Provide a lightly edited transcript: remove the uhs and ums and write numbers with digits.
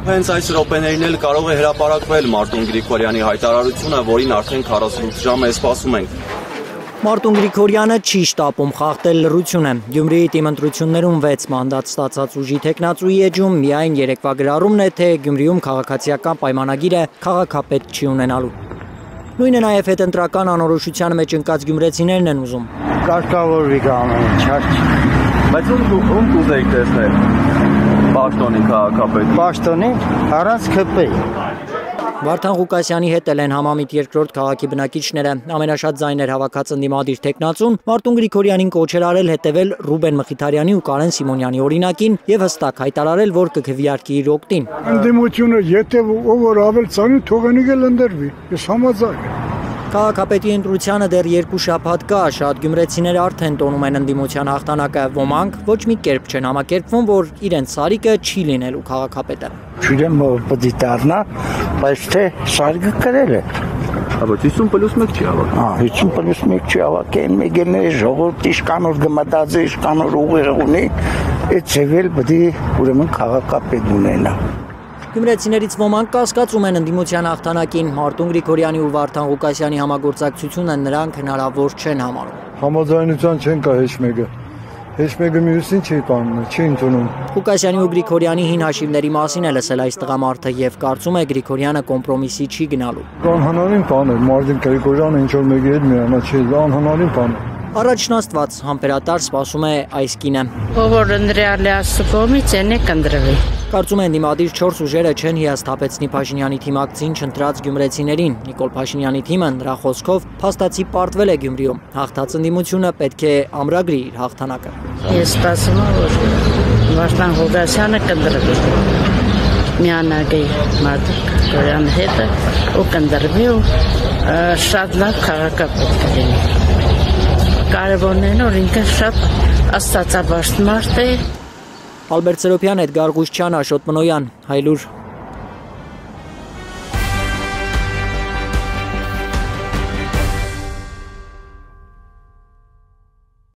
Հենց այս րոպեներին էլ կարող է հրապարակվել Մարտուն Գրիգորյանի հայտարարությունը, որին արդեն 48 ժամ է սպասում ենք։ Մարտուն Գրիգորյանը չի շտապում խախտել լռությունը։ Գյումրիի տիմընտրություններում 6 մանդատ ստացած ուժի թեկնածուի էջում միայն երեկվա գրառումն է, թե Գյումրիում քաղաքացիական պայմանագիրը քաղաքապետ չի ունենալու։ Նույնը նաև հետընտրական անորոշության մեջ ընկած գյումրեցիներն են ուզում։ Կարգավորվի ամեն ինչ, Բայց ում կուզեիք տեսնել պաշտոնի քաղաքապետի։ Պաշտոնի առանց ԿՊ-ի։ Վարդան Ղուկասյանի հետ են համամիտ երկրորդ քաղաքի բնակիչները։ Ամենաշատ ձայներ հավաքած ընդդիմադիր թեկնածուն Մարտուն Գրիգորյանին կոչ էր արել հետևել Ռուբեն Մխիթարյանի ու Կարեն Սիմոնյանի օրինակին եւ հստակ հայտարարել, որ կքվեարկի իր օգտին։ Ընդդիմությունը եթե ով որ ավել ցանի թողնի գել ընդրվի։ Ես համաձայն եմ։ Քաղաքապետի ընտրությանը դեռ 2 շաբաթ կա, շատ գյումրեցիներ արդեն տոնում են ընդդիմության հաղթանակը, ոմանք ոչ մի կերպ չեն համակերպվում, որ իրենց Սարիկը չի լինելու քաղաքապետը։ Չգիտեմ ով պետք է դառնա, բայց թե Սարիկը կրել է։ Բայց 50+1 չի հավաք։ 50+1 չի հավաքեն, մեգերները ժողովրդի իշխանոր գմատածի իշխանոր ուղեղ ունի, այդ ծևել պետք է ուրեմն քաղաքապետ ունենա։ Գյումրեցիներից ոմանք կասկածում են ընդդիմության հաղթանակին, Մարտուն Գրիգորյանի ու Վարդան Ղուկասյանի համագործակցությունը նրանք հնարավոր չեն համարում։ Համաձայնության չեն կա հեչ մեկը։ Հեչ մեկը մյուսին չի կանգնում, չի ընդունում։ Ղուկասյանի ու Գրիգորյանի հին հաշիվների մասին է լսել այս տղամարդը եւ կարծում է Գրիգորյանը կոմպրոմիսի չի գնալու։ Անհնարին բան է, Մարտին Գրիգորյանը ինչ որ մեկի հետ միանա չի, անհնարին բան է։ Առաջին Աստված համբերատար սպասում է այս կինը։ Ով որ ընդրյալի Աստծո կողմից է կընտրվի։ Կարծում են դիմադիր 4 ուժերը չեն հիասթափեցնի Փաշինյանի թիմակցին չընտրած գյումրեցիներին։ Նիկոլ Փաշինյանի թիմը նրա խոսքով փաստացի պարտվել է Գյումրիում։ Հաղթած ընդդիմությունը պետք է ամրագրի իր հաղթանակը։ Ես սպասում եմ, որ Վարդան Ղուկասյանը կընտրվի։ Միանագի Մարտուն Գրիգորյանի հետ ու կընտրվի ու շատ լավ քաղաքապետ կլինի։ Կարևորն է, որ ինքը շատ աստվածաբաշտ մարդ է։ Ալբերտ Սերոբյան, Էդգար Ղուշչյան, Աշոտ Մնոյան, Հայլուր։